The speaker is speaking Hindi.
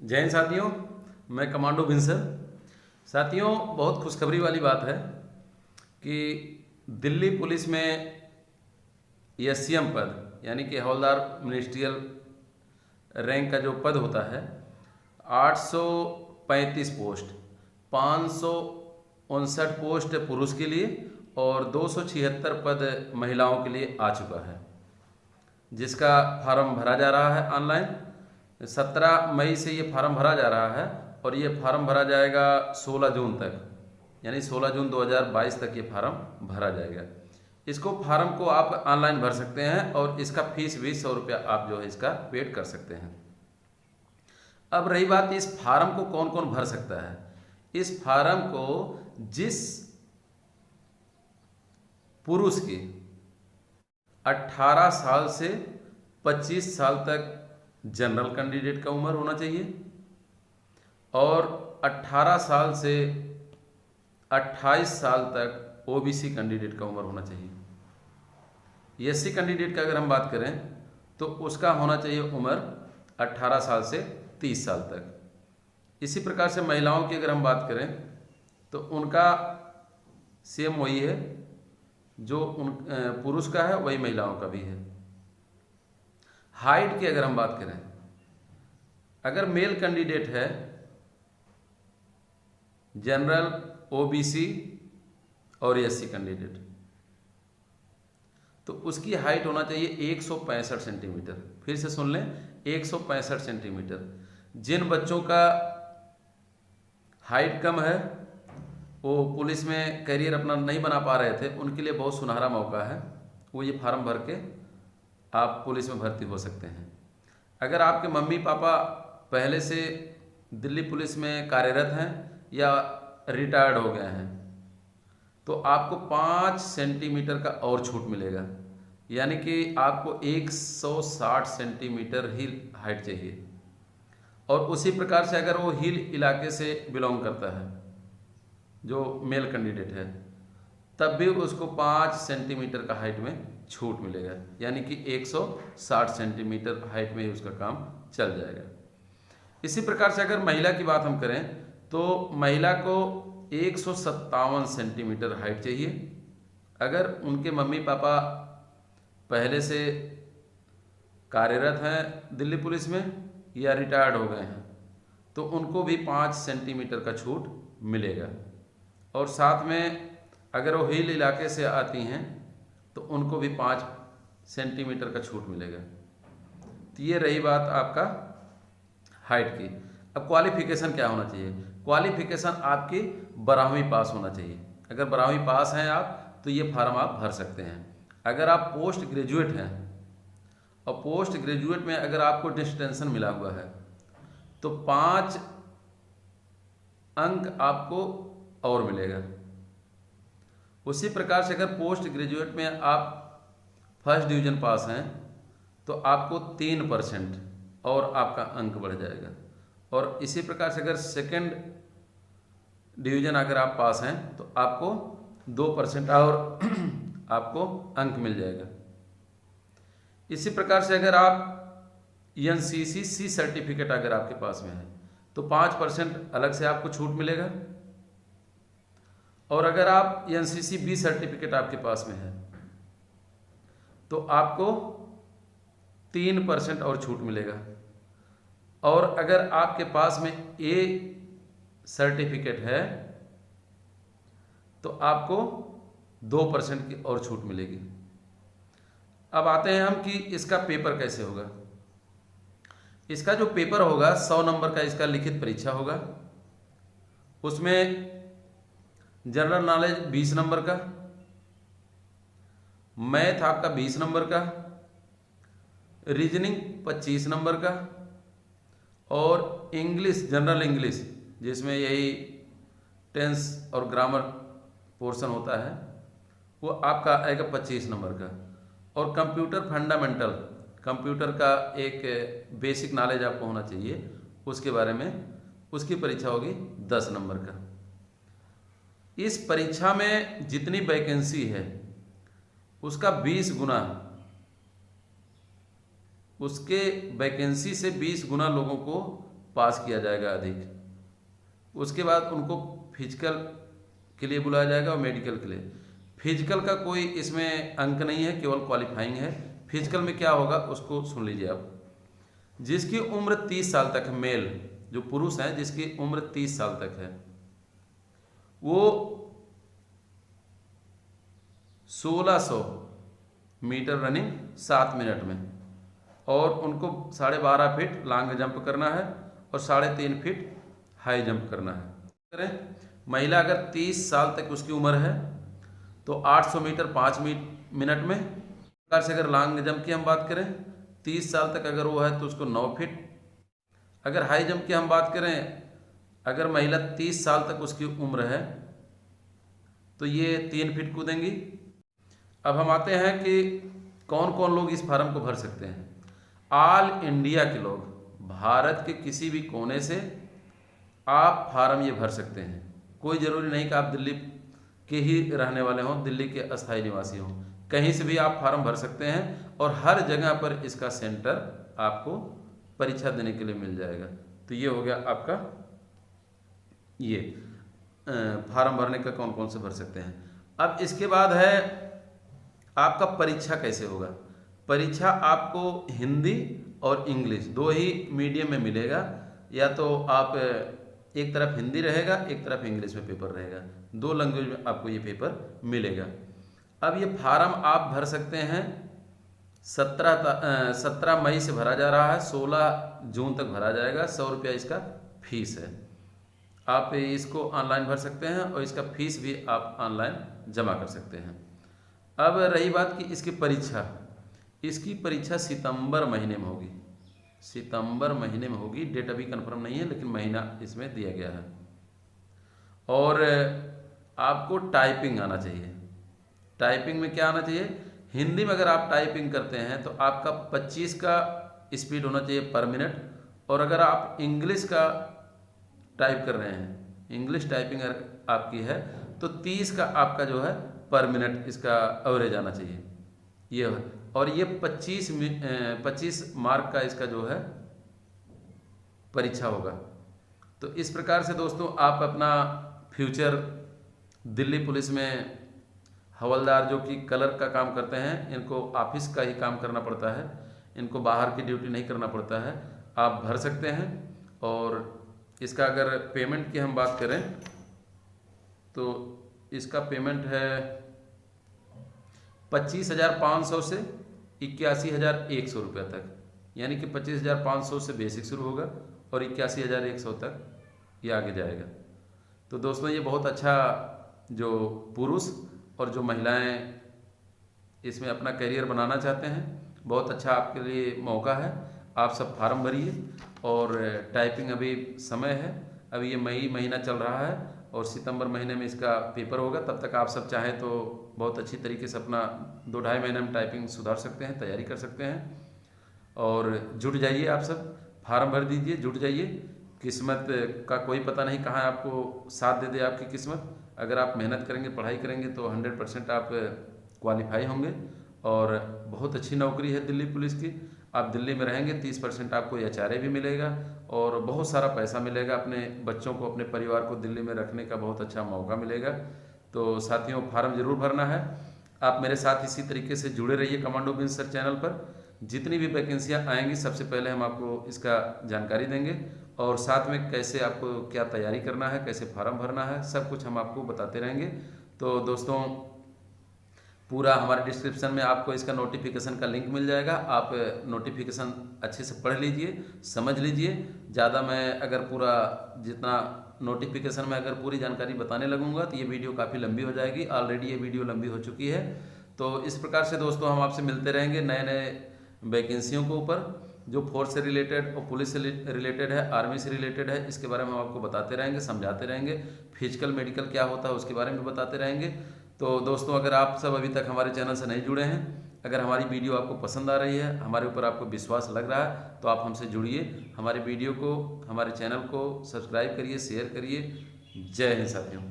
जय हिंद साथियों, मैं कमांडो भिंसर। साथियों, बहुत खुशखबरी वाली बात है कि दिल्ली पुलिस में एससीएम पद यानी कि हवलदार मिनिस्ट्रियल रैंक का जो पद होता है 835 पोस्ट, 559 पोस्ट पुरुष के लिए और 276 पद महिलाओं के लिए आ चुका है, जिसका फार्म भरा जा रहा है ऑनलाइन। 17 मई से ये फार्म भरा जा रहा है और ये फार्म भरा जाएगा 16 जून तक, यानी 16 जून 2022 तक ये फार्म भरा जाएगा। इसको फार्म को आप ऑनलाइन भर सकते हैं और इसका फीस भी 100 रुपया आप जो है इसका पेड कर सकते हैं। अब रही बात, इस फार्म को कौन कौन भर सकता है। इस फार्म को जिस पुरुष की 18 साल से 25 साल तक जनरल कैंडिडेट का उम्र होना चाहिए और 18 साल से 28 साल तक ओबीसी कैंडिडेट का उम्र होना चाहिए। एससी कैंडिडेट का अगर हम बात करें तो उसका होना चाहिए उम्र 18 साल से 30 साल तक। इसी प्रकार से महिलाओं की अगर हम बात करें तो उनका सेम वही है, जो पुरुष का है वही महिलाओं का भी है। हाइट की अगर हम बात करें, अगर मेल कैंडिडेट है जनरल, ओबीसी और एससी कैंडिडेट, तो उसकी हाइट होना चाहिए 165 सेंटीमीटर। फिर से सुन लें, 165 सेंटीमीटर। जिन बच्चों का हाइट कम है, वो पुलिस में करियर अपना नहीं बना पा रहे थे, उनके लिए बहुत सुनहरा मौका है। वो ये फार्म भर के आप पुलिस में भर्ती हो सकते हैं। अगर आपके मम्मी पापा पहले से दिल्ली पुलिस में कार्यरत हैं या रिटायर्ड हो गए हैं तो आपको 5 सेंटीमीटर का और छूट मिलेगा, यानी कि आपको 160 सेंटीमीटर ही हाइट चाहिए। और उसी प्रकार से अगर वो हिल इलाके से बिलोंग करता है, जो मेल कैंडिडेट है, तब भी उसको 5 सेंटीमीटर का हाइट में छूट मिलेगा, यानी कि 160 सेंटीमीटर हाइट में ही उसका काम चल जाएगा। इसी प्रकार से अगर महिला की बात हम करें तो महिला को 157 सेंटीमीटर हाइट चाहिए। अगर उनके मम्मी पापा पहले से कार्यरत हैं दिल्ली पुलिस में या रिटायर्ड हो गए हैं तो उनको भी 5 सेंटीमीटर का छूट मिलेगा। और साथ में अगर वो हिल इलाके से आती हैं तो उनको भी 5 सेंटीमीटर का छूट मिलेगा। तो ये रही बात आपका हाइट की। अब क्वालिफिकेशन क्या होना चाहिए। क्वालिफिकेशन आपकी 12वीं पास होना चाहिए। अगर 12वीं पास हैं आप तो ये फार्म आप भर सकते हैं। अगर आप पोस्ट ग्रेजुएट हैं और पोस्ट ग्रेजुएट में अगर आपको डिस्टिंक्शन मिला हुआ है तो 5 अंक आपको और मिलेगा। उसी प्रकार से अगर पोस्ट ग्रेजुएट में आप फर्स्ट डिवीजन पास हैं तो आपको 3% और आपका अंक बढ़ जाएगा। और इसी प्रकार से अगर सेकंड डिवीजन अगर आप पास हैं तो आपको 2% और आपको अंक मिल जाएगा। इसी प्रकार से अगर आप एनसीसी सी सर्टिफिकेट अगर आपके पास में है तो 5% अलग से आपको छूट मिलेगा। और अगर आप एनसीसी बी सर्टिफिकेट आपके पास में है तो आपको 3% और छूट मिलेगा। और अगर आपके पास में ए सर्टिफिकेट है तो आपको 2% की और छूट मिलेगी। अब आते हैं हम कि इसका पेपर कैसे होगा। इसका जो पेपर होगा 100 नंबर का इसका लिखित परीक्षा होगा। उसमें जनरल नॉलेज 20 नंबर का, मैथ आपका 20 नंबर का, रीजनिंग 25 नंबर का और इंग्लिश, जनरल इंग्लिश जिसमें यही टेंस और ग्रामर पोर्शन होता है, वो आपका आएगा 25 नंबर का। और कंप्यूटर फंडामेंटल, कंप्यूटर का एक बेसिक नॉलेज आपको होना चाहिए, उसके बारे में उसकी परीक्षा होगी 10 नंबर का। इस परीक्षा में जितनी वैकेंसी है उसका 20 गुना, उसके वैकेंसी से 20 गुना लोगों को पास किया जाएगा अधिक। उसके बाद उनको फिजिकल के लिए बुलाया जाएगा और मेडिकल के लिए। फिजिकल का कोई इसमें अंक नहीं है, केवल क्वालिफाइंग है। फिजिकल में क्या होगा उसको सुन लीजिए आप। जिसकी उम्र 30 साल तक है, मेल जो पुरुष हैं जिसकी उम्र 30 साल तक है, वो 1600 मीटर रनिंग 7 मिनट में, और उनको 12.5 फीट लॉन्ग जंप करना है और 3.5 फीट हाई जंप करना है। महिला अगर 30 साल तक उसकी उम्र है तो 800 मीटर 5 मिनट में। प्रकार से अगर लॉन्ग जंप की हम बात करें, 30 साल तक अगर वो है तो उसको 9 फीट। अगर हाई जंप की हम बात करें, अगर महिला 30 साल तक उसकी उम्र है तो ये 3 फीट कूदेंगी। अब हम आते हैं कि कौन कौन लोग इस फार्म को भर सकते हैं। ऑल इंडिया के लोग, भारत के किसी भी कोने से आप फार्म ये भर सकते हैं। कोई ज़रूरी नहीं कि आप दिल्ली के ही रहने वाले हों, दिल्ली के अस्थायी निवासी हों, कहीं से भी आप फार्म भर सकते हैं और हर जगह पर इसका सेंटर आपको परीक्षा देने के लिए मिल जाएगा। तो ये हो गया आपका ये फार्म भरने का कौन कौन से भर सकते हैं। अब इसके बाद है आपका परीक्षा कैसे होगा। परीक्षा आपको हिंदी और इंग्लिश दो ही मीडियम में मिलेगा, या तो आप एक तरफ हिंदी रहेगा एक तरफ इंग्लिश में पेपर रहेगा, 2 लैंग्वेज में आपको ये पेपर मिलेगा। अब ये फार्म आप भर सकते हैं 17 मई से भरा जा रहा है, 16 जून तक भरा जाएगा। 100 रुपया इसका फीस है। आप इसको ऑनलाइन भर सकते हैं और इसका फीस भी आप ऑनलाइन जमा कर सकते हैं। अब रही बात कि इसकी परीक्षा सितंबर महीने में होगी। सितंबर महीने में होगी, डेट अभी कंफर्म नहीं है लेकिन महीना इसमें दिया गया है। और आपको टाइपिंग आना चाहिए। टाइपिंग में क्या आना चाहिए, हिंदी में अगर आप टाइपिंग करते हैं तो आपका 25 का स्पीड होना चाहिए पर मिनट, और अगर आप इंग्लिश का टाइप कर रहे हैं, इंग्लिश टाइपिंग अगर आपकी है तो 30 का आपका जो है पर मिनट इसका एवरेज आना चाहिए ये है। और ये 25 मार्क का इसका जो है परीक्षा होगा। तो इस प्रकार से दोस्तों आप अपना फ्यूचर दिल्ली पुलिस में हवलदार जो कि कलर का काम करते हैं, इनको ऑफिस का ही काम करना पड़ता है, इनको बाहर की ड्यूटी नहीं करना पड़ता है, आप भर सकते हैं। और इसका अगर पेमेंट की हम बात करें तो इसका पेमेंट है 25,500 से 81,100 रुपये तक, यानी कि 25,500 से बेसिक शुरू होगा और 81,100 तक ये आगे जाएगा। तो दोस्तों ये बहुत अच्छा जो पुरुष और जो महिलाएं इसमें अपना करियर बनाना चाहते हैं, बहुत अच्छा आपके लिए मौका है। आप सब फार्म भरिए और टाइपिंग अभी समय है, अभी ये मई महीना चल रहा है और सितंबर महीने में इसका पेपर होगा। तब तक आप सब चाहें तो बहुत अच्छी तरीके से अपना 2-2.5 महीने में टाइपिंग सुधार सकते हैं, तैयारी कर सकते हैं। और जुट जाइए, आप सब फार्म भर दीजिए, जुट जाइए। किस्मत का कोई पता नहीं कहाँ आपको साथ दे दे आपकी किस्मत। अगर आप मेहनत करेंगे, पढ़ाई करेंगे तो 100% आप क्वालिफाई होंगे और बहुत अच्छी नौकरी है दिल्ली पुलिस की। आप दिल्ली में रहेंगे 30% आपको एचआरए भी मिलेगा और बहुत सारा पैसा मिलेगा। अपने बच्चों को, अपने परिवार को दिल्ली में रखने का बहुत अच्छा मौका मिलेगा। तो साथियों फार्म जरूर भरना है। आप मेरे साथ इसी तरीके से जुड़े रहिए कमांडो बिन सर चैनल पर। जितनी भी वैकेंसियाँ आएंगी सबसे पहले हम आपको इसका जानकारी देंगे और साथ में कैसे आपको क्या तैयारी करना है, कैसे फार्म भरना है, सब कुछ हम आपको बताते रहेंगे। तो दोस्तों पूरा हमारे डिस्क्रिप्शन में आपको इसका नोटिफिकेशन का लिंक मिल जाएगा। आप नोटिफिकेशन अच्छे से पढ़ लीजिए, समझ लीजिए। ज़्यादा मैं अगर पूरा जितना नोटिफिकेशन में अगर पूरी जानकारी बताने लगूंगा तो ये वीडियो काफ़ी लंबी हो जाएगी। ऑलरेडी ये वीडियो लंबी हो चुकी है। तो इस प्रकार से दोस्तों हम आपसे मिलते रहेंगे नए नए वैकेंसियों के ऊपर, जो फोर्स से रिलेटेड और पुलिस से रिलेटेड है, आर्मी से रिलेटेड है, इसके बारे में हम आपको बताते रहेंगे, समझाते रहेंगे। फिजिकल मेडिकल क्या होता है उसके बारे में बताते रहेंगे। तो दोस्तों अगर आप सब अभी तक हमारे चैनल से नहीं जुड़े हैं, अगर हमारी वीडियो आपको पसंद आ रही है, हमारे ऊपर आपको विश्वास लग रहा है, तो आप हमसे जुड़िए। हमारे वीडियो को, हमारे चैनल को सब्सक्राइब करिए, शेयर करिए। जय हिंद साथियों।